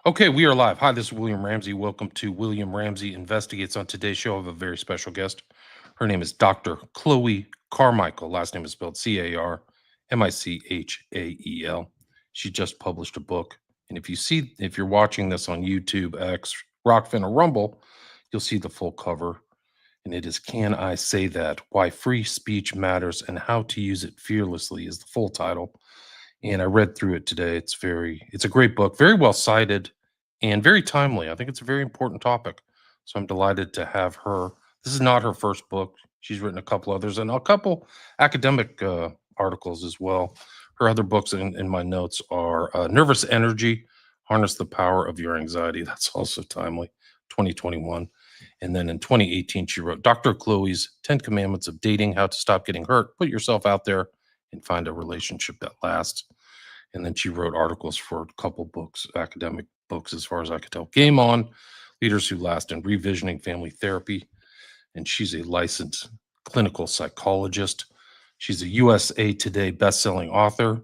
Okay, we are live. Hi, this is William Ramsey. Welcome to William Ramsey Investigates. On today's show, I have a very special guest. Her name is Dr. Chloe Carmichael. Last name is spelled Carmichael. She just published a book. And if you're watching this on YouTube, X, Rockfin, or Rumble, you'll see the full cover. And it is Can I Say That? Why Free Speech Matters and How to Use It Fearlessly is the full title. And I read through it today. It's a great book, very well cited and very timely. I think it's a very important topic. So I'm delighted to have her. This is not her first book. She's written a couple others and a couple academic articles as well. Her other books in my notes are Nervous Energy, Harness the Power of Your Anxiety. That's also timely, 2021. And then in 2018, she wrote Dr. Chloe's 10 Commandments of Dating, How to Stop Getting Hurt, Put Yourself Out There, and Find a Relationship That Lasts. And then she wrote articles for a couple books, academic books, as far as I could tell. Game On, Leaders Who Last, and Revisioning Family Therapy. And she's a licensed clinical psychologist. She's a USA Today bestselling author,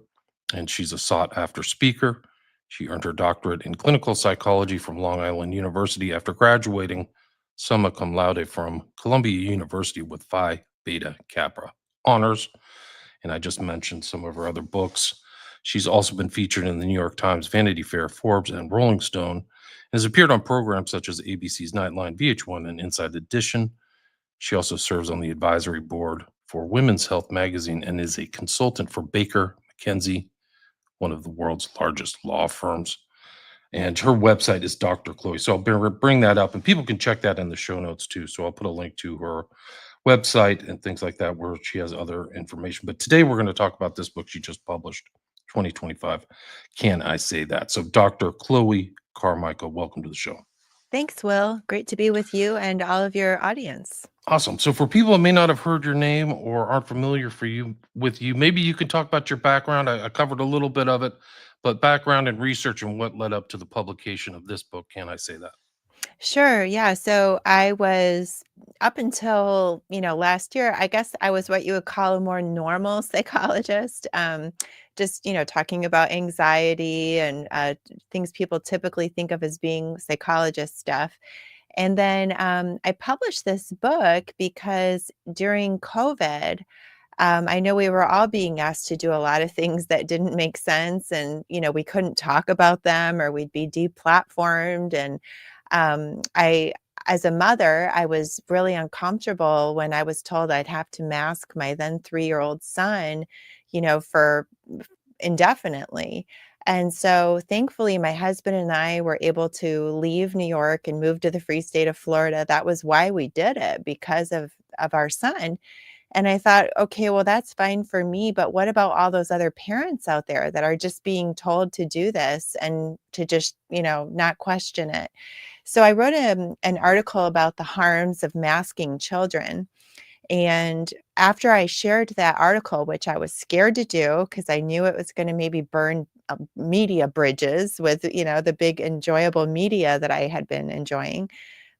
and she's a sought after speaker. She earned her doctorate in clinical psychology from Long Island University after graduating summa cum laude from Columbia University with Phi Beta Kappa honors. And I just mentioned some of her other books. She's also been featured in the New York Times, Vanity Fair, Forbes, and Rolling Stone, and has appeared on programs such as ABC's Nightline, VH1, and Inside Edition. She also serves on the advisory board for Women's Health magazine and is a consultant for Baker McKenzie, one of the world's largest law firms. And her website is Dr. Chloe. So I'll bring that up, and people can check that in the show notes too. So I'll put a link to her website and things like that where she has other information. But today we're going to talk about this book she just published, 2025. Can I Say That? So Dr. Chloe Carmichael, welcome to the show. Thanks, Will. Great to be with you and all of your audience. Awesome. So for people that may not have heard your name or aren't familiar with you, maybe you could talk about your background. I covered a little bit of it, but background and research and what led up to the publication of this book. Can I Say That? Sure. Yeah. So I was up until, last year, I guess I was what you would call a more normal psychologist. Just, talking about anxiety and things people typically think of as being psychologist stuff. And then I published this book because during COVID, I know we were all being asked to do a lot of things that didn't make sense, and we couldn't talk about them, or we'd be deplatformed. And as a mother, I was really uncomfortable when I was told I'd have to mask my then 3-year-old son, for indefinitely. And so thankfully, my husband and I were able to leave New York and move to the free state of Florida. That was why we did it, because of our son. And I thought, okay, well, that's fine for me, but what about all those other parents out there that are just being told to do this and to just, not question it? So I wrote an article about the harms of masking children. And after I shared that article, which I was scared to do because I knew it was going to maybe burn media bridges with, the big enjoyable media that I had been enjoying,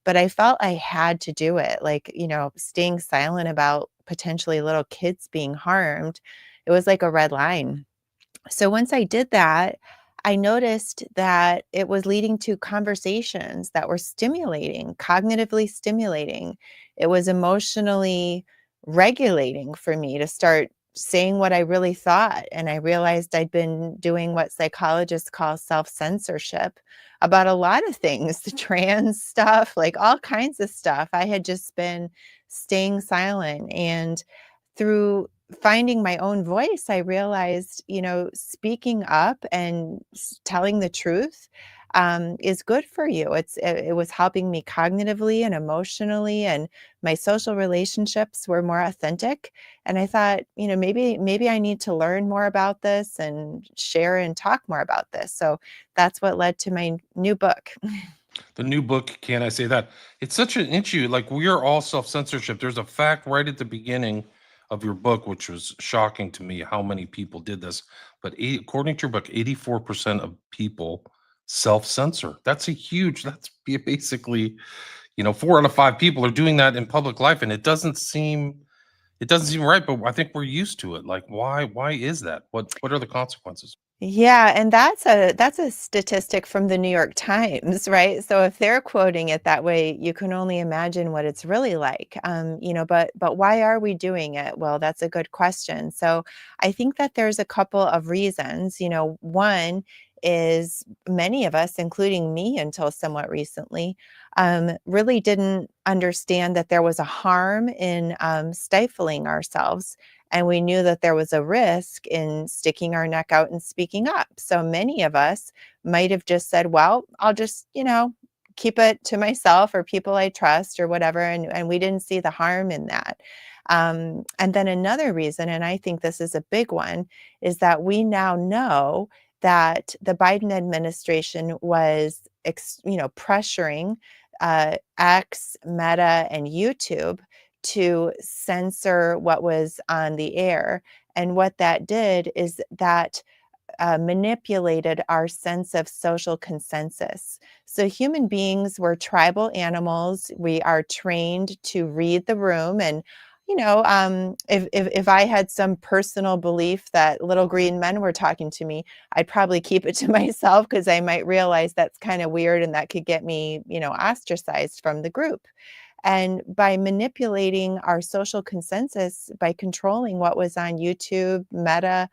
but I felt I had to do it. Like, staying silent about potentially little kids being harmed, it was like a red line. So once I did that, I noticed that it was leading to conversations that were stimulating, cognitively stimulating. It was emotionally regulating for me to start saying what I really thought. And I realized I'd been doing what psychologists call self-censorship about a lot of things, the trans stuff, like all kinds of stuff. I had just been staying silent. And through finding my own voice, I realized, speaking up and telling the truth is good for you. It was helping me cognitively and emotionally, and my social relationships were more authentic. And I thought, maybe I need to learn more about this and share and talk more about this. So that's what led to my new book. The new book, Can I Say That? It's such an issue. Like, we are all self-censorship. There's a fact right at the beginning of your book, which was shocking to me how many people did this. But according to your book, 84% of people self-censor. That's basically, 4 out of 5 people are doing that in public life. And it doesn't seem right, but I think we're used to it. Like, why is that? What are the consequences? Yeah, and that's a statistic from the New York Times, right? So if they're quoting it that way, you can only imagine what it's really like. But why are we doing it? Well, that's a good question. So I think that there's a couple of reasons. One is many of us, including me until somewhat recently, really didn't understand that there was a harm in stifling ourselves, and we knew that there was a risk in sticking our neck out and speaking up. So many of us might have just said, well, I'll just, keep it to myself or people I trust or whatever. And we didn't see the harm in that. And then another reason, and I think this is a big one, is that we now know that the Biden administration was, pressuring X, Meta, and YouTube to censor what was on the air. And what that did is that manipulated our sense of social consensus. So, human beings were tribal animals. We are trained to read the room. And, if I had some personal belief that little green men were talking to me, I'd probably keep it to myself because I might realize that's kind of weird and that could get me, ostracized from the group. And by manipulating our social consensus, by controlling what was on YouTube, Meta,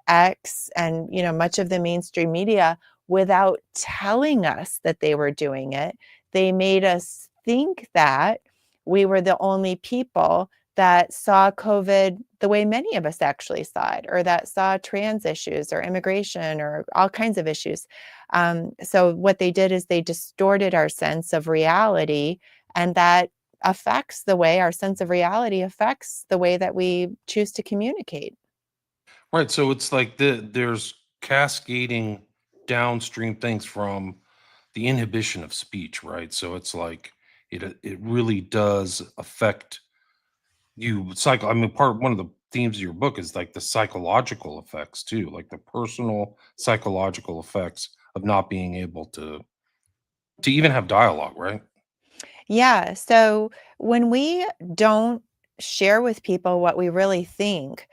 X, and much of the mainstream media without telling us that they were doing it, they made us think that we were the only people that saw COVID the way many of us actually saw it, or that saw trans issues or immigration or all kinds of issues. So what they did is they distorted our sense of reality, and that affects the way our sense of reality affects the way that we choose to communicate. Right. So it's like there's cascading downstream things from the inhibition of speech, right? So it's like it really does affect you I mean, one of the themes of your book is like the psychological effects too, like the personal psychological effects of not being able to even have dialogue, right? Yeah. So when we don't share with people what we really think,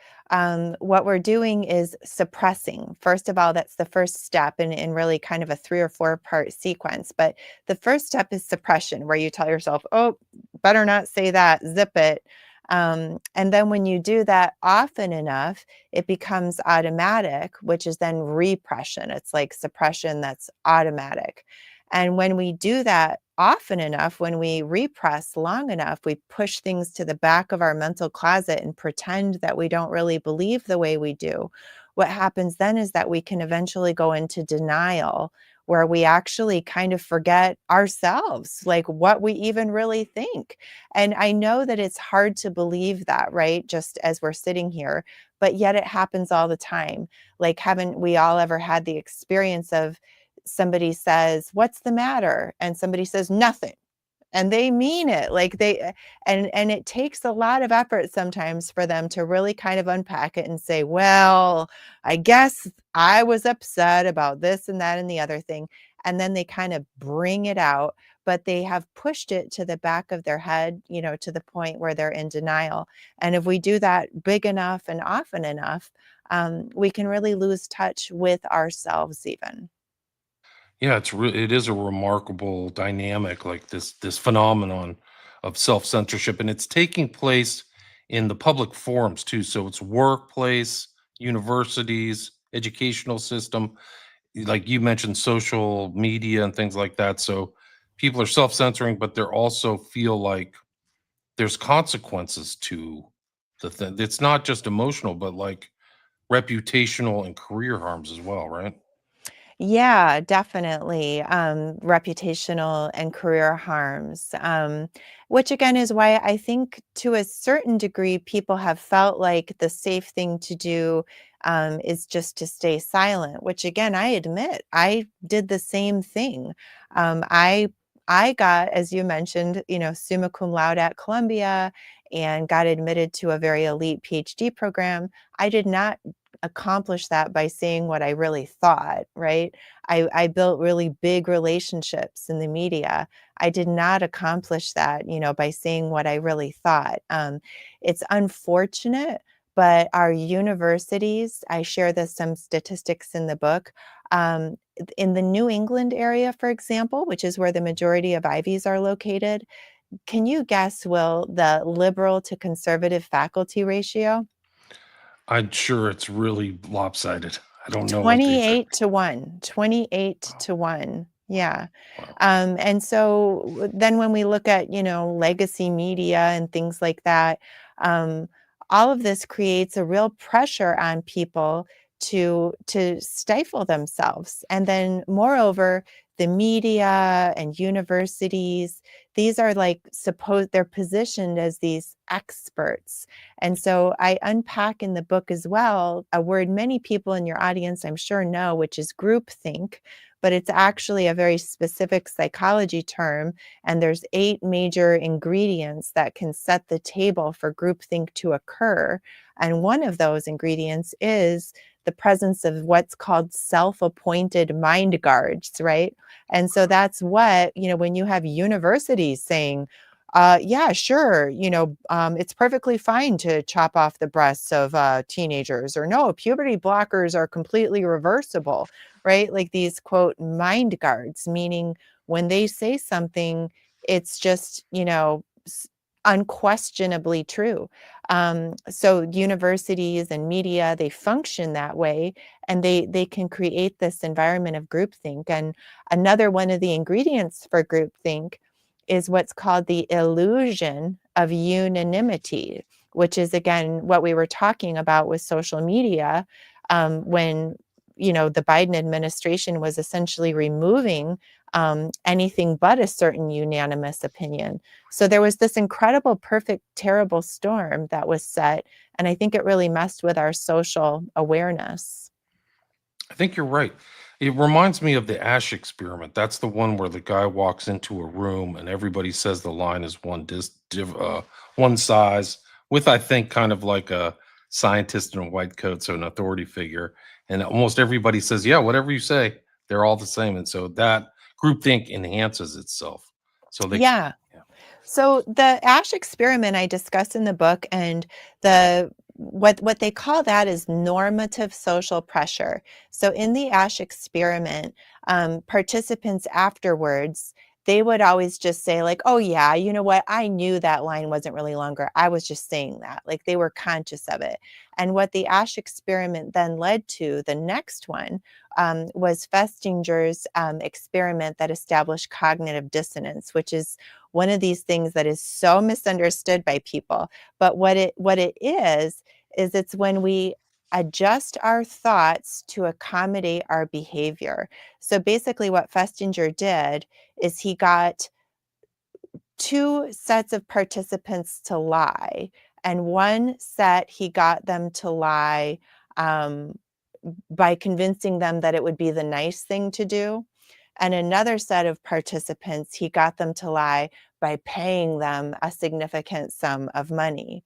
what we're doing is suppressing. First of all, that's the first step in really kind of a 3 or 4 part sequence. But the first step is suppression, where you tell yourself, oh, better not say that, zip it. And then when you do that often enough, it becomes automatic, which is then repression. It's like suppression that's automatic. And when we do that often enough, when we repress long enough, we push things to the back of our mental closet and pretend that we don't really believe the way we do. What happens then is that we can eventually go into denial, where we actually kind of forget ourselves, like what we even really think. And I know that it's hard to believe that, right? Just as we're sitting here, but yet it happens all the time. Like, haven't we all ever had the experience of somebody says, "What's the matter?" And somebody says, "Nothing." And they mean it. Like and it takes a lot of effort sometimes for them to really kind of unpack it and say, "Well, I guess I was upset about this and that and the other thing." And then they kind of bring it out, but they have pushed it to the back of their head, to the point where they're in denial. And if we do that big enough and often enough, we can really lose touch with ourselves even. Yeah, it is a remarkable dynamic, like this phenomenon of self-censorship, and it's taking place in the public forums too. So it's workplace, universities, educational system, like you mentioned, social media and things like that. So people are self-censoring, but they're also feel like there's consequences to the thing. It's not just emotional, but like reputational and career harms as well, right? Yeah, definitely. Reputational and career harms, which again is why I think to a certain degree, people have felt like the safe thing to do is just to stay silent, which again, I admit I did the same thing. Um, I I got, as you mentioned, summa cum laude at Columbia and got admitted to a very elite PhD program. I did not accomplish that by saying what I really thought, right? I built really big relationships in the media. I did not accomplish that, by saying what I really thought. It's unfortunate, but our universities, I share this some statistics in the book. In the New England area, for example, which is where the majority of Ivies are located, can you guess, Will, the liberal to conservative faculty ratio? I'm sure it's really lopsided. I don't know what the exact. 28 to 1, 28 Wow, to 1. wow, Yeah. wow. And so then when we look at, legacy media and things like that, um, all of this creates a real pressure on people to stifle themselves. And then moreover, the media and universities, these are like they're positioned as these experts. And so I unpack in the book as well a word many people in your audience, I'm sure, know, which is groupthink, but it's actually a very specific psychology term. And there's 8 major ingredients that can set the table for groupthink to occur. And one of those ingredients is the presence of what's called self-appointed mind guards, right? And so that's what, when you have universities saying, yeah, sure. It's perfectly fine to chop off the breasts of teenagers, or no, puberty blockers are completely reversible, right? Like these quote mind guards, meaning when they say something, it's just, unquestionably true. So universities and media, they function that way, and they can create this environment of groupthink. And another one of the ingredients for groupthink is what's called the illusion of unanimity, which is again what we were talking about with social media, when the Biden administration was essentially removing anything but a certain unanimous opinion. So there was this incredible, perfect, terrible storm that was set, and I think it really messed with our social awareness. I think you're right. It reminds me of the Ash experiment. That's the one where the guy walks into a room and everybody says the line is one size, with I think kind of like a scientist in a white coat, so an authority figure, and almost everybody says, "Yeah, whatever you say." They're all the same, and so that groupthink enhances itself. So they, Yeah. yeah, So the Ash experiment I discuss in the book, and what they call that is normative social pressure. So in the Ash experiment, participants afterwards, they would always just say like, "Oh yeah, you know what? I knew that line wasn't really longer. I was just saying that." Like they were conscious of it. And what the Ash experiment then led to, the next one, was Festinger's experiment that established cognitive dissonance, which is one of these things that is so misunderstood by people. But what it is it's when we adjust our thoughts to accommodate our behavior. So basically what Festinger did is he got 2 sets of participants to lie, and one set he got them to lie um, by convincing them that it would be the nice thing to do. And another set of participants, he got them to lie by paying them a significant sum of money.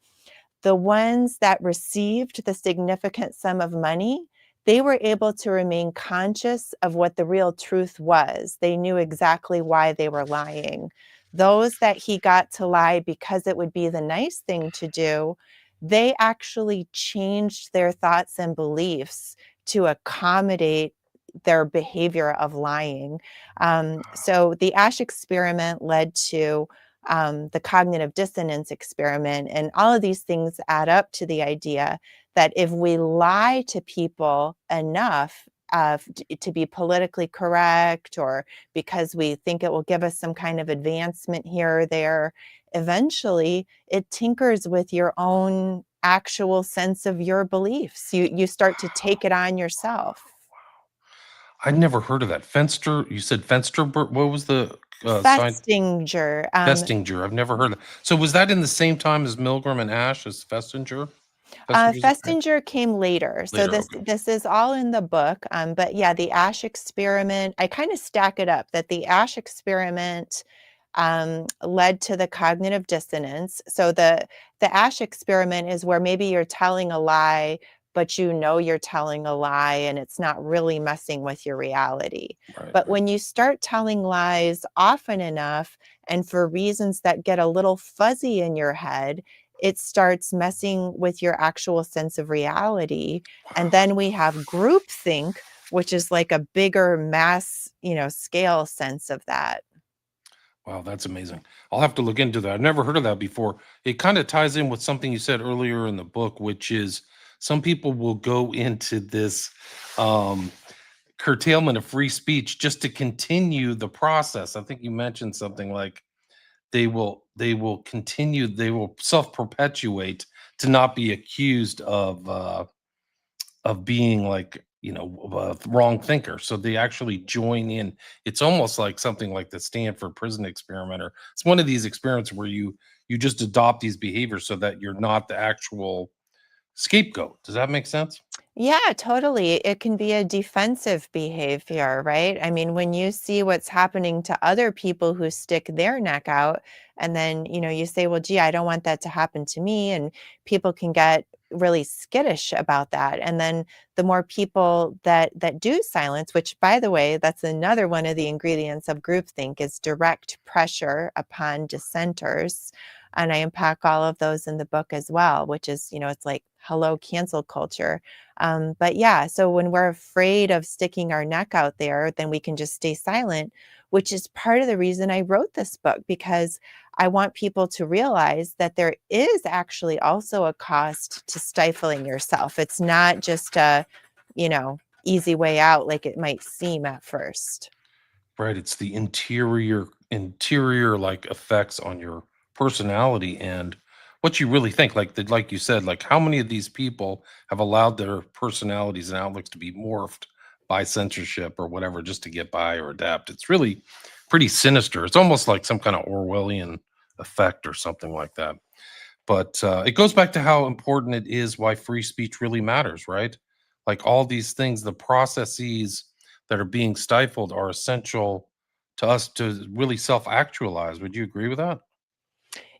The ones that received the significant sum of money, they were able to remain conscious of what the real truth was. They knew exactly why they were lying. Those that he got to lie because it would be the nice thing to do, they actually changed their thoughts and beliefs to accommodate their behavior of lying. So the Ash experiment led to the cognitive dissonance experiment. And all of these things add up to the idea that if we lie to people enough, to be politically correct, or because we think it will give us some kind of advancement here or there, eventually it tinkers with your own actual sense of your beliefs. You start to take it on yourself. I'd never heard of that. Fenster, you said Fenster. What was the sign? Festinger. Festinger. I've never heard of that. So was that in the same time as Milgram and Ash as Festinger? Festinger's okay. Festinger came later. So Later, this okay. this is all in the book. But yeah, the Ash experiment, I kind of stack it up that the Ash experiment led to the cognitive dissonance. So the Ash experiment is where maybe you're telling a lie, but you know you're telling a lie and it's not really messing with your reality. Right, But right. when you start telling lies often enough and for reasons that get a little fuzzy in your head, it starts messing with your actual sense of reality. And then we have groupthink, which is like a bigger mass, scale sense of that. Wow, that's amazing. I'll have to look into that. I've never heard of that before. It kind of ties in with something you said earlier in the book, which is some people will go into this um, curtailment of free speech just to continue the process. I think you mentioned something like they will continue, they will self-perpetuate to not be accused of being like, a wrong thinker. So they actually join in. It's almost like something like the Stanford prison experiment, or it's one of these experiments where you just adopt these behaviors so that you're not the actual scapegoat. Does that make sense? Yeah, totally. It can be a defensive behavior, right? I mean, when you see what's happening to other people who stick their neck out, and then, you say, well, gee, I don't want that to happen to me. And people can get really skittish about that. And then the more people that do silence, which by the way, that's another one of the ingredients of groupthink is direct pressure upon dissenters. And I unpack all of those in the book as well, which is, it's like, hello, cancel culture. But yeah, so when we're afraid of sticking our neck out there, then we can just stay silent, which is part of the reason I wrote this book, because I want people to realize that there is actually also a cost to stifling yourself. It's not just a, you know, easy way out like it might seem at first. Right, it's the interior, like, effects on your personality and what you really think, like you said, like, how many of these people have allowed their personalities and outlooks to be morphed by censorship or whatever just to get by or adapt? It's really pretty sinister. It's almost like some kinda Orwellian effect or something like that. But, it goes back to how important it is, why free speech really matters, right? Like, all these things, the processes that are being stifled are essential to us to really self-actualize. Would you agree with that?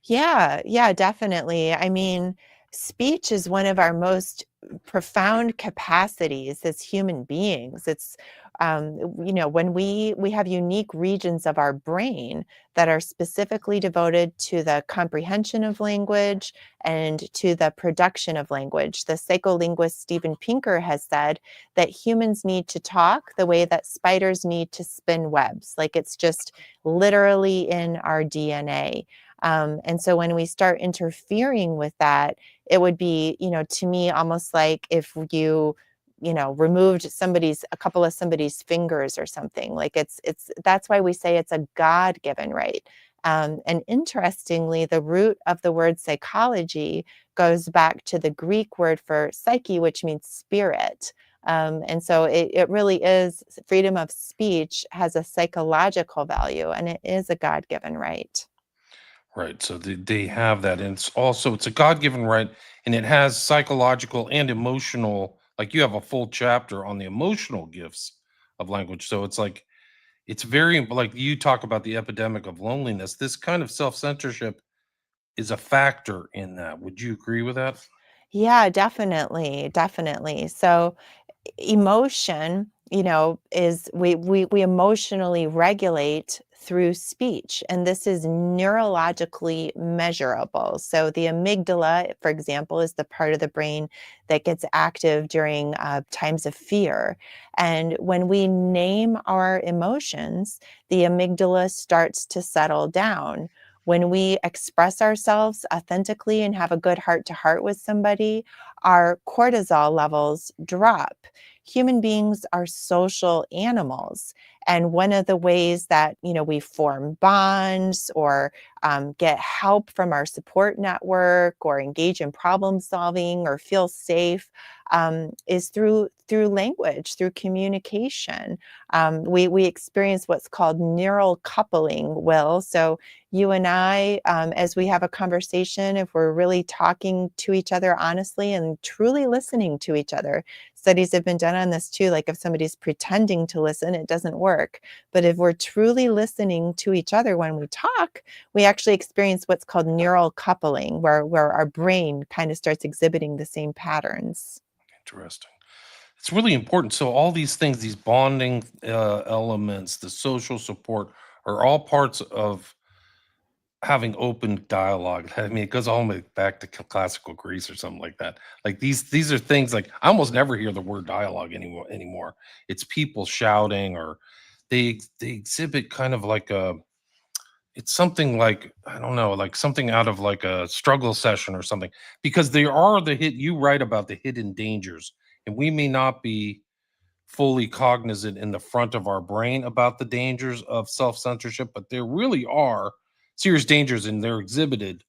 Yeah, yeah, definitely. I mean, speech is one of our most profound capacities as human beings. It's when we have unique regions of our brain that are specifically devoted to the comprehension of language and to the production of language. The psycholinguist Steven Pinker has said that humans need to talk the way that spiders need to spin webs. Like it's just literally in our DNA. And so when we start interfering with that, it would be, to me, almost like if removed a couple of somebody's fingers or something. Like that's why we say it's a God-given right. And interestingly, the root of the word psychology goes back to the Greek word for psyche, which means spirit. And so it really is freedom of speech has a psychological value and it is a God-given right. Right, so they have that, and it's a God-given right, and it has psychological and emotional, like, you have a full chapter on the emotional gifts of language, so it's like it's very like, you talk about the epidemic of loneliness, this kind of self-censorship is a factor in that. Would you agree with that? Yeah, definitely, definitely. So emotion, is we emotionally regulate through speech, and this is neurologically measurable. So the amygdala, for example, is the part of the brain that gets active during times of fear. And when we name our emotions, the amygdala starts to settle down. When we express ourselves authentically and have a good heart to heart with somebody, our cortisol levels drop. Human beings are social animals. And one of the ways that, we form bonds or get help from our support network or engage in problem solving or feel safe is through language, through communication. We experience what's called neural coupling, Will. So you and I, as we have a conversation, if we're really talking to each other honestly and truly listening to each other, studies have been done on this too. Like if somebody's pretending to listen, it doesn't work. But if we're truly listening to each other when we talk, we actually experience what's called neural coupling, where our brain kind of starts exhibiting the same patterns. Interesting. It's really important. So all these things, these bonding elements, the social support, are all parts of having open dialogue. I mean, it goes all the way back to classical Greece or something like that. Like these are things like I almost never hear the word dialogue anymore. It's people shouting, or they exhibit kind of like a, it's something like, I don't know, like something out of like a struggle session or something, because there are the hit you write about the hidden dangers, and we may not be fully cognizant in the front of our brain about the dangers of self-censorship, but there really are serious dangers, and they're exhibited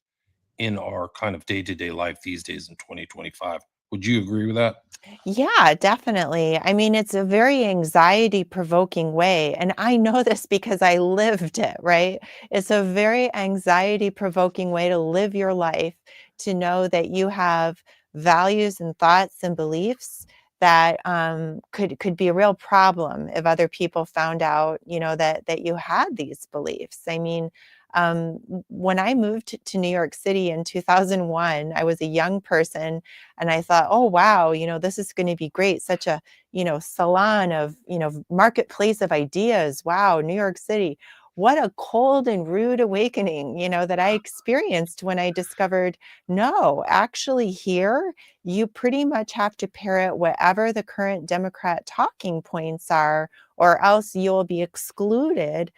in our kind of day-to-day life these days in 2025. Would you agree with that? Yeah, definitely. I mean, it's a very anxiety provoking way. And I know this because I lived it, right? It's a very anxiety provoking way to live your life, to know that you have values and thoughts and beliefs that could be a real problem if other people found out, that you had these beliefs. I mean, when I moved to New York City in 2001, I was a young person and I thought, oh, wow, this is going to be great. Such a, salon of, marketplace of ideas. Wow, New York City. What a cold and rude awakening, that I experienced when I discovered, no, actually here, you pretty much have to parrot whatever the current Democrat talking points are, or else you'll be excluded,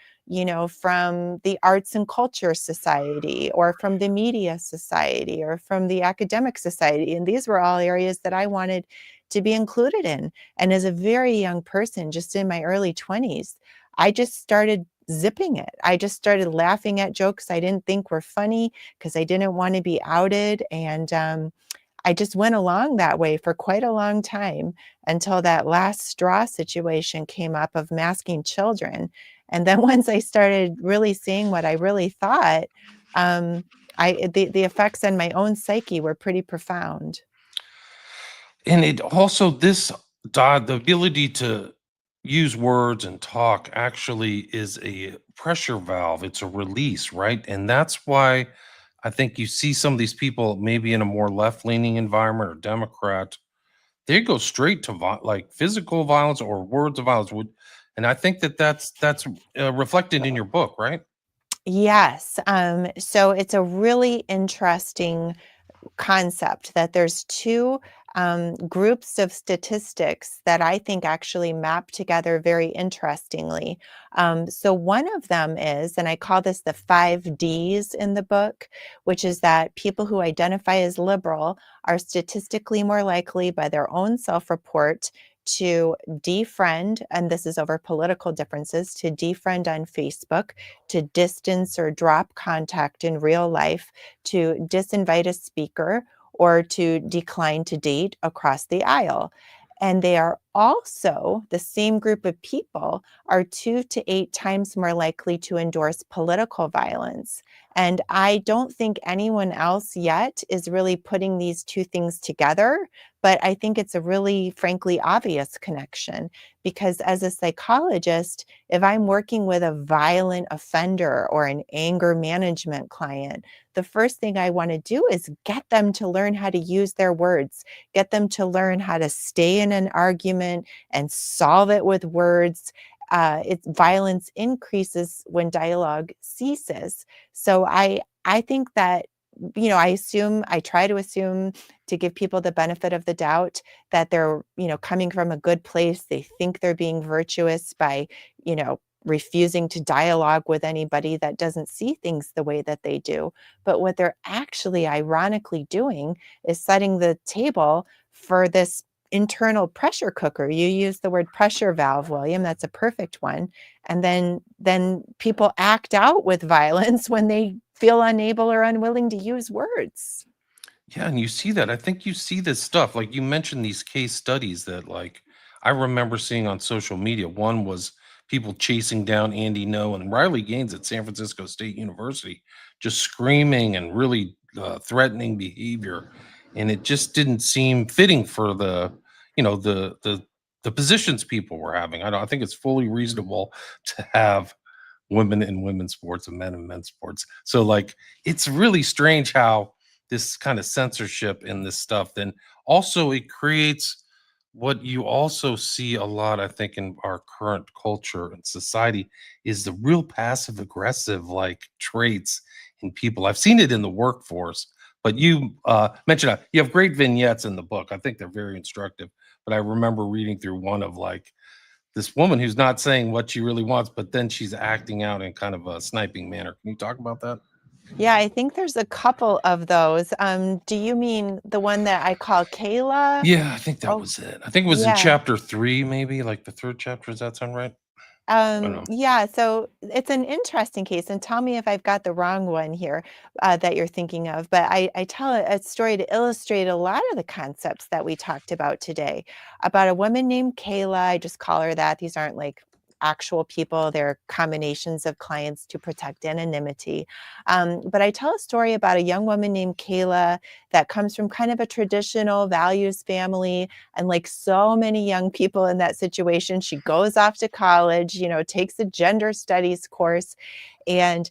from the Arts and Culture Society or from the Media Society or from the Academic Society. And these were all areas that I wanted to be included in. And as a very young person, just in my early 20s, I just started zipping it. I just started laughing at jokes I didn't think were funny because I didn't want to be outed. And I just went along that way for quite a long time until that last straw situation came up of masking children. And then once I started really seeing what I really thought, um, the effects on my own psyche were pretty profound. And it also, the ability to use words and talk actually is a pressure valve. It's a release, right? And that's why I think you see some of these people maybe in a more left-leaning environment or Democrat, they go straight to like physical violence or words of violence. And I think that that's reflected in your book, right? Yes. So it's a really interesting concept that there's two groups of statistics that I think actually map together very interestingly. So one of them is, and I call this the 5Ds in the book, which is that people who identify as liberal are statistically more likely by their own self-report to defriend, and this is over political differences, to defriend on Facebook, to distance or drop contact in real life, to disinvite a speaker, or to decline to date across the aisle. And they are also, the same group of people are 2 to 8 times more likely to endorse political violence. And I don't think anyone else yet is really putting these two things together, but I think it's a really, frankly, obvious connection. Because as a psychologist, if I'm working with a violent offender or an anger management client, the first thing I want to do is get them to learn how to use their words, get them to learn how to stay in an argument and solve it with words. Violence increases when dialogue ceases. So I think that, I try to assume, to give people the benefit of the doubt, that they're, coming from a good place. They think they're being virtuous by, refusing to dialogue with anybody that doesn't see things the way that they do. But what they're actually ironically doing is setting the table for this internal pressure cooker. You use the word pressure valve, William. That's a perfect one. And then people act out with violence when they feel unable or unwilling to use words. Yeah, and you see that. I think you see this stuff. Like you mentioned these case studies that like I remember seeing on social media. One was people chasing down Andy No and Riley Gaines at San Francisco State University, just screaming and really threatening behavior. And it just didn't seem fitting for the, you know, the positions people were having. I think it's fully reasonable to have women in women's sports and men in men's sports. So like it's really strange how this kind of censorship in this stuff then also it creates what you also see a lot, I think, in our current culture and society is the real passive aggressive like traits in people. I've seen it in the workforce, but you mentioned you have great vignettes in the book. I think they're very instructive. But I remember reading through one of like this woman who's not saying what she really wants, but then she's acting out in kind of a sniping manner. Can you talk about that? Yeah, I think there's a couple of those. Do you mean the one that I call Kayla? Yeah, I think that Oh, was it. I think it was in yeah. chapter 3, maybe like the third chapter. Does that sound right? I don't know. Yeah, so it's an interesting case, and tell me if I've got the wrong one here that you're thinking of. But I tell a story to illustrate a lot of the concepts that we talked about today about a woman named Kayla. I just call her that. These aren't like actual people, they're combinations of clients to protect anonymity. But I tell a story about a young woman named Kayla that comes from kind of a traditional values family, and like so many young people in that situation, she goes off to college, takes a gender studies course, and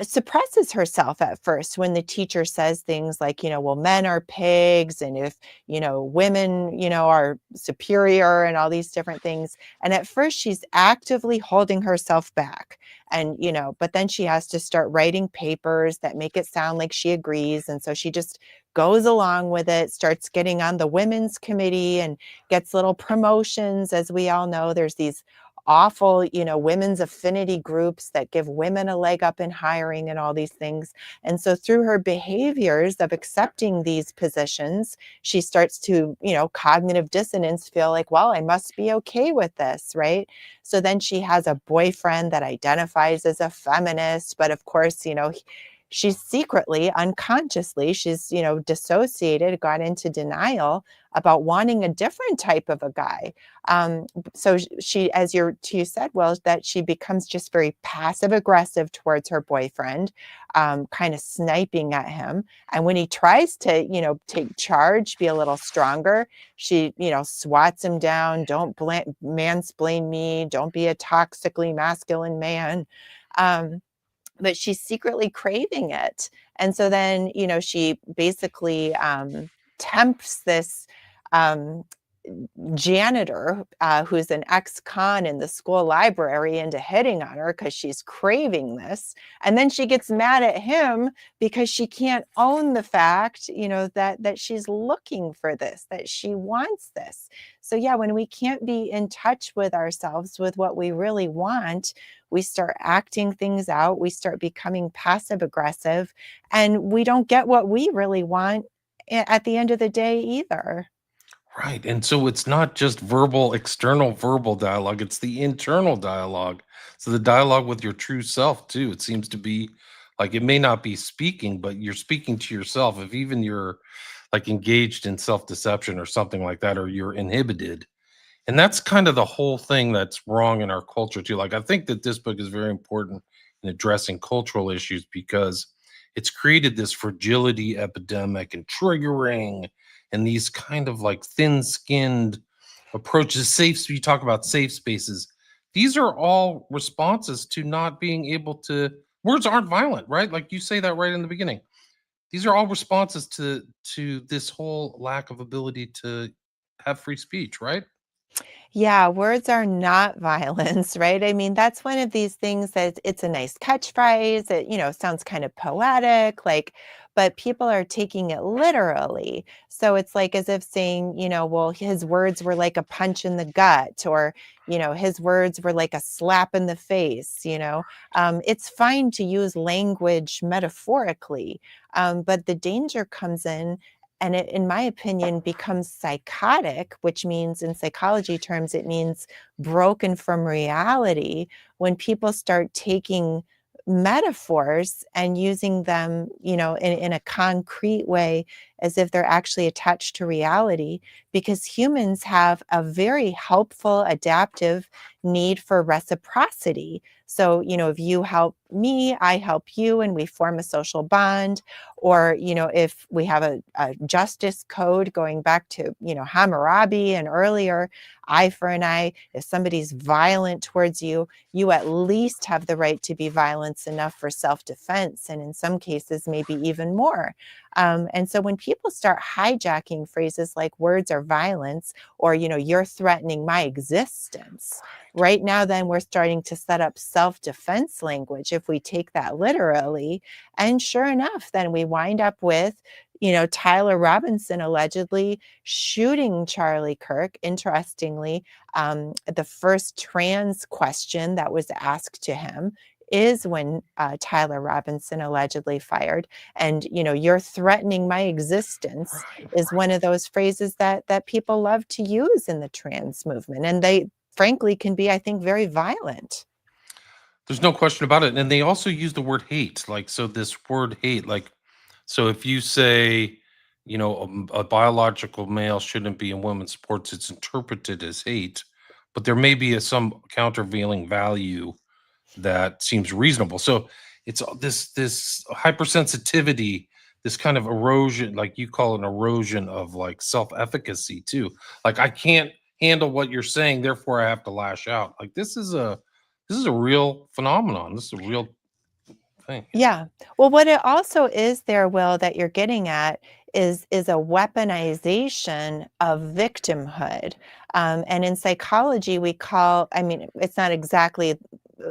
suppresses herself at first when the teacher says things like, well, men are pigs, and if, women, are superior, and all these different things. And at first she's actively holding herself back. And, but then she has to start writing papers that make it sound like she agrees. And so she just goes along with it, starts getting on the women's committee and gets little promotions. As we all know, there's these awful, women's affinity groups that give women a leg up in hiring and all these things. And so through her behaviors of accepting these positions, she starts to, cognitive dissonance, feel like, well, I must be okay with this, right? So then she has a boyfriend that identifies as a feminist, but of course, she's secretly, unconsciously, she's, dissociated, got into denial about wanting a different type of a guy. So she, as you said, well, that she becomes just very passive aggressive towards her boyfriend, kind of sniping at him. And when he tries to, take charge, be a little stronger, she, swats him down. Don't mansplain me. Don't be a toxically masculine man. But she's secretly craving it. And so then, she basically tempts this um, janitor, who's an ex-con in the school library, into hitting on her because she's craving this. And then she gets mad at him because she can't own the fact, that she's looking for this, that she wants this. So yeah, when we can't be in touch with ourselves, with what we really want, we start acting things out, we start becoming passive aggressive, and we don't get what we really want at the end of the day either. Right. And so it's not just verbal, external verbal dialogue, it's the internal dialogue. So the dialogue with your true self, too. It seems to be like it may not be speaking, but you're speaking to yourself. If even you're like engaged in self deception or something like that, or you're inhibited. And that's kind of the whole thing that's wrong in our culture, too. Like, I think that this book is very important in addressing cultural issues because it's created this fragility epidemic and triggering and these kind of like thin skinned approaches. You talk about safe spaces. These are all responses to not being able to, words aren't violent, right? Like you say that right in the beginning. These are all responses to this whole lack of ability to have free speech, right? Yeah, words are not violence, right? I mean, that's one of these things that it's a nice catchphrase. It, sounds kind of poetic, like, but people are taking it literally. So it's like as if saying, well, his words were like a punch in the gut, or, his words were like a slap in the face. It's fine to use language metaphorically, but the danger comes in, and it, in my opinion, becomes psychotic, which means in psychology terms, it means broken from reality, when people start taking metaphors and using them, in a concrete way, as if they're actually attached to reality, because humans have a very helpful, adaptive need for reciprocity. So, if you help me, I help you, and we form a social bond. Or, if we have a justice code going back to, Hammurabi and earlier, eye for an eye, if somebody's violent towards you, you at least have the right to be violent enough for self-defense, and in some cases, maybe even more. And so when people start hijacking phrases like words are violence, or, you're threatening my existence, right now, then we're starting to set up self-defense language if we take that literally. And sure enough, then we wind up with, Tyler Robinson allegedly shooting Charlie Kirk. Interestingly, the first trans question that was asked to him is when Tyler Robinson allegedly fired. And, you're threatening my existence Right. is one of those phrases that people love to use in the trans movement. And they frankly can be, I think, very violent. There's no question about it. And they also use the word hate. Like, so this word hate, like, so if you say, a biological male shouldn't be in women's sports, it's interpreted as hate, but there may be some countervailing value that seems reasonable. So it's this hypersensitivity, this kind of erosion, like you call it, an erosion of like self-efficacy too. Like I can't handle what you're saying, therefore I have to lash out. Like this is a real phenomenon. This is a real thing. Yeah. Well, what it also is there, Will, that you're getting at is a weaponization of victimhood. And in psychology, we call, I mean, it's not exactly,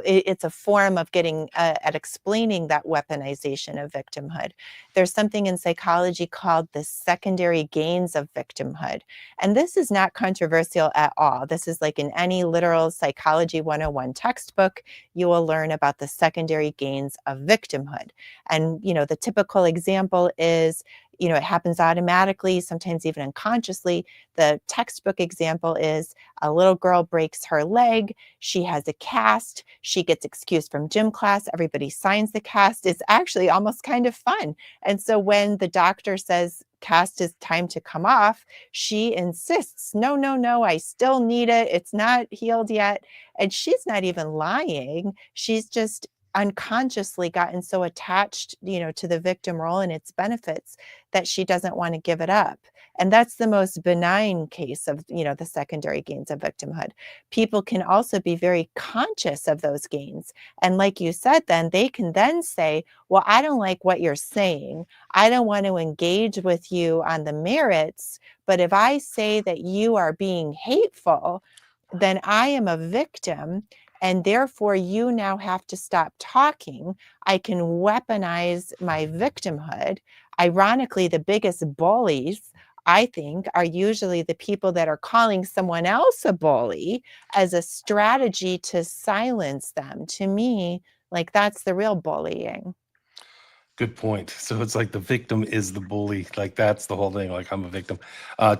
it's a form of getting at explaining that weaponization of victimhood. There's something in psychology called the secondary gains of victimhood. And this is not controversial at all. This is like in any literal psychology 101 textbook, you will learn about the secondary gains of victimhood. And, the typical example is, it happens automatically, sometimes even unconsciously. The textbook example is a little girl breaks her leg. She has a cast. She gets excused from gym class. Everybody signs the cast. It's actually almost kind of fun. And so when the doctor says, cast is time to come off, she insists, no, no, no, I still need it. It's not healed yet. And she's not even lying. She's just unconsciously gotten so attached, to the victim role and its benefits that she doesn't want to give it up. And that's the most benign case of, the secondary gains of victimhood. People can also be very conscious of those gains. And like you said, then they can then say, well, I don't like what you're saying. I don't want to engage with you on the merits. But if I say that you are being hateful, then I am a victim. And therefore, you now have to stop talking. I can weaponize my victimhood. Ironically, the biggest bullies, I think, are usually the people that are calling someone else a bully as a strategy to silence them. To me, like that's the real bullying. Good point. So it's like the victim is the bully. Like that's the whole thing. Like I'm a victim.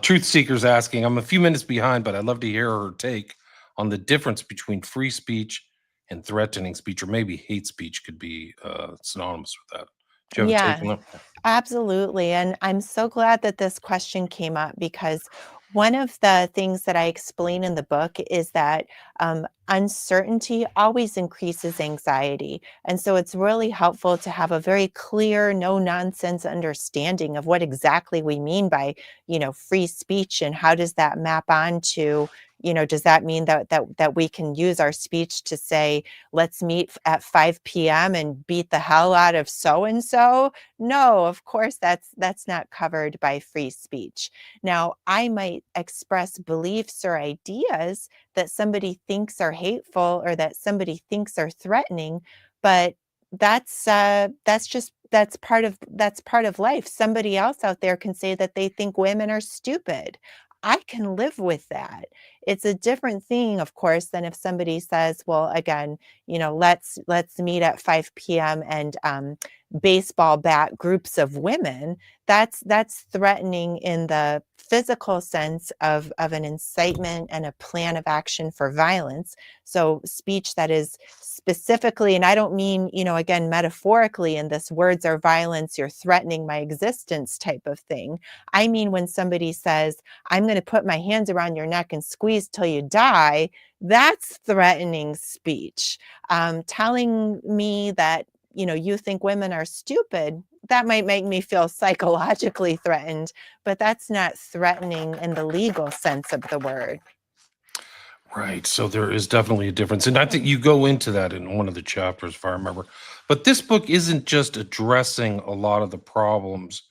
Truth Seekers asking, I'm a few minutes behind, but I'd love to hear her take on the difference between free speech and threatening speech, or maybe hate speech could be synonymous with that. Do you have a take Yeah, on that? absolutely. And I'm so glad that this question came up because one of the things that I explain in the book is that uncertainty always increases anxiety. And so it's really helpful to have a very clear, no nonsense understanding of what exactly we mean by, free speech and how does that map onto, does that mean that we can use our speech to say, let's meet at 5 p.m. and beat the hell out of so and so? No, of course that's not covered by free speech. Now, I might express beliefs or ideas that somebody thinks are hateful or that somebody thinks are threatening, but that's part of life. Somebody else out there can say that they think women are stupid. I can live with that. It's a different thing, of course, than if somebody says, well, again, let's meet at 5 p.m. and baseball bat groups of women. That's threatening in the physical sense of an incitement and a plan of action for violence. So speech that is specifically, and I don't mean, again, metaphorically in this words are violence, you're threatening my existence type of thing. I mean, when somebody says, I'm going to put my hands around your neck and squeeze till you die, that's threatening speech. Telling me that, you think women are stupid, that might make me feel psychologically threatened, but that's not threatening in the legal sense of the word. Right. So there is definitely a difference. And I think you go into that in one of the chapters, if I remember. But this book isn't just addressing a lot of the problems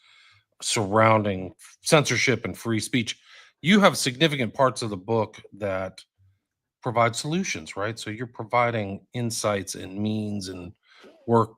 surrounding censorship and free speech. You have significant parts of the book that provide solutions, right? So you're providing insights and means and work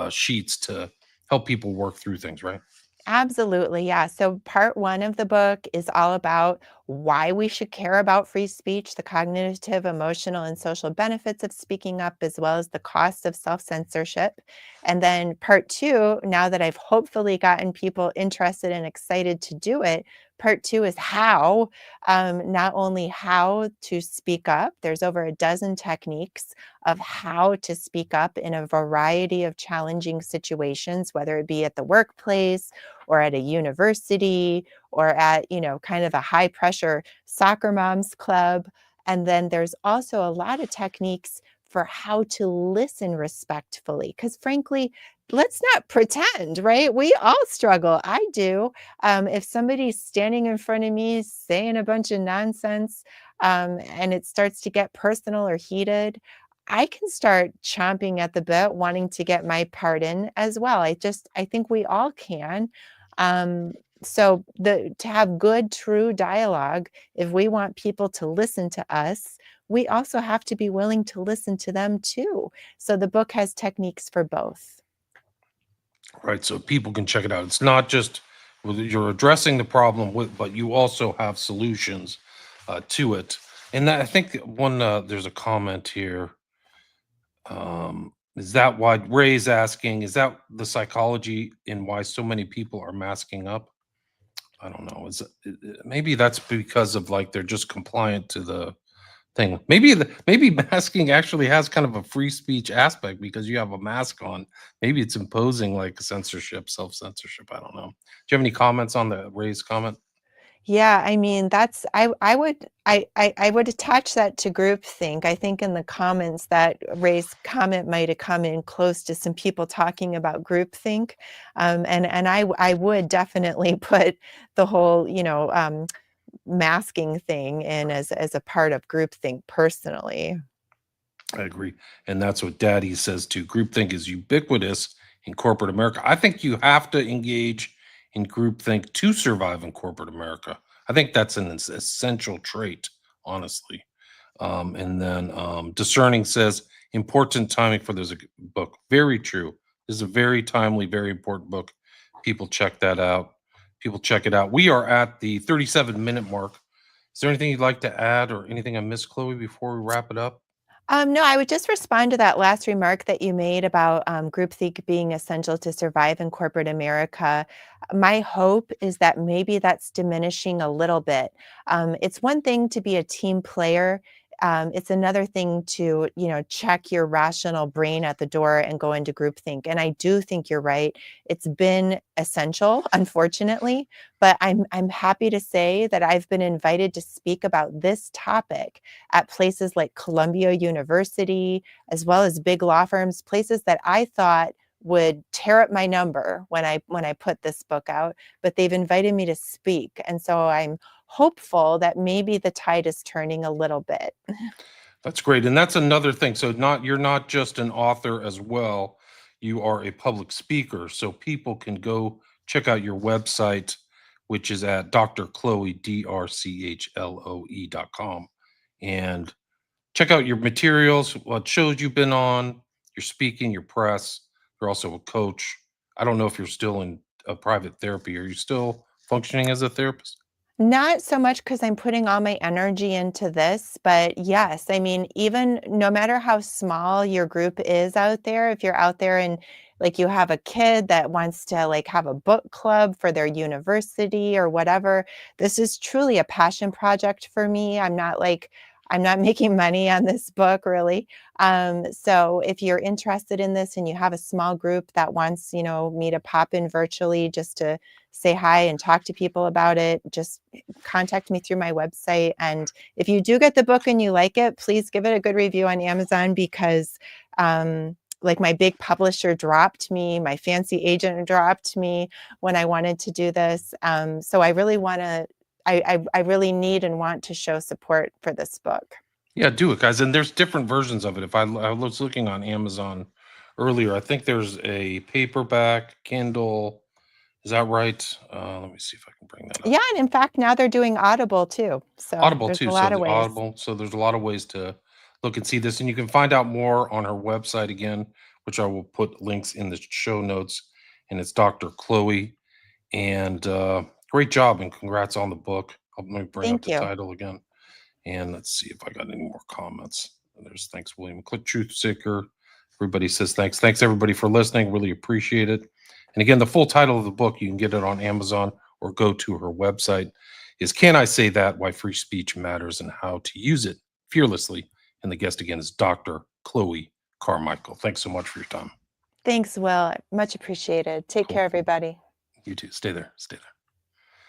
sheets to help people work through things, right? Absolutely, yeah. So, part one of the book is all about why we should care about free speech, the cognitive, emotional, and social benefits of speaking up, as well as the cost of self censorship. And then, part two, now that I've hopefully gotten people interested and excited to do it, part two is how, not only how to speak up, there's over a dozen techniques of how to speak up in a variety of challenging situations, whether it be at the workplace or at a university or at, kind of a high pressure soccer moms club. And then there's also a lot of techniques for how to listen respectfully. Because frankly, let's not pretend, right? We all struggle. I do. If somebody's standing in front of me saying a bunch of nonsense, and it starts to get personal or heated, I can start chomping at the bit, wanting to get my part in as well. I think we all can. Um, so to have good, true dialogue, if we want people to listen to us, we also have to be willing to listen to them too. So the book has techniques for both. Right. So people can check it out. It's not just you're addressing the problem with, but you also have solutions to it. And that, I think one there's a comment here. Is that why Ray's asking? Is that the psychology in why so many people are masking up? I don't know. Maybe that's because of like they're just compliant to the thing. Maybe masking actually has kind of a free speech aspect because you have a mask on. Maybe it's imposing like censorship, self censorship. I don't know. Do you have any comments on the Ray's comment? Yeah, I mean, that's I would attach that to groupthink. I think in the comments that Ray's comment might have come in close to some people talking about groupthink. And I would definitely put the whole, masking thing in as a part of groupthink personally. I agree. And that's what Daddy says too. Groupthink is ubiquitous in corporate America. I think you have to engage in groupthink to survive in corporate America. I think that's an essential trait, honestly. And then Discerning says, important timing for this book. Very true. This is a very timely, very important book. People check that out. People check it out. We are at the 37-minute mark. Is there anything you'd like to add or anything I missed, Chloe, before we wrap it up? No, I would just respond to that last remark that you made about groupthink being essential to survive in corporate America. My hope is that maybe that's diminishing a little bit. It's one thing to be a team player. It's another thing to, check your rational brain at the door and go into groupthink. And I do think you're right. It's been essential, unfortunately, but I'm happy to say that I've been invited to speak about this topic at places like Columbia University, as well as big law firms, places that I thought would tear up my number when I put this book out, but they've invited me to speak. And so I'm hopeful that maybe the tide is turning a little bit. That's great. And that's another thing. So not you're not just an author as well. You are a public speaker. So people can go check out your website, which is at drchloe.com and check out your materials, what shows you've been on, your speaking, your press. You're also a coach. I don't know if you're still in a private therapy. Are you still functioning as a therapist? Not so much because 'cause I'm putting all my energy into this, but yes, I mean, even no matter how small your group is out there, if you're out there and, like, you have a kid that wants to, like, have a book club for their university or whatever, this is truly a passion project for me. I'm not making money on this book really. So if you're interested in this and you have a small group that wants, me to pop in virtually just to say hi and talk to people about it, just contact me through my website. And if you do get the book and you like it, please give it a good review on Amazon because like my big publisher dropped me, my fancy agent dropped me when I wanted to do this. So I really want to, I really need and want to show support for this book. Yeah, do it, guys. And there's different versions of it. I was looking on Amazon earlier, I think there's a paperback, Kindle, Is that right? Let me see if I can bring that up. Yeah, and in fact, now they're doing Audible too. So Audible there's a too. So lot of the ways. Audible. So there's a lot of ways to look and see this, and you can find out more on her website again, which I will put links in the show notes. And it's Dr. Chloe. And great job and congrats on the book. Let me bring up Thank the you. title again. And let's see if I got any more comments. There's thanks, William. Click Truth Seeker. Everybody says thanks. Thanks, everybody, for listening. Really appreciate it. And again, the full title of the book, you can get it on Amazon or go to her website, is Can I Say That? Why Free Speech Matters and How to Use It Fearlessly. And the guest again is Dr. Chloe Carmichael. Thanks so much for your time. Thanks, Will. Much appreciated. Take Cool. care, everybody. You too. Stay there. Stay there.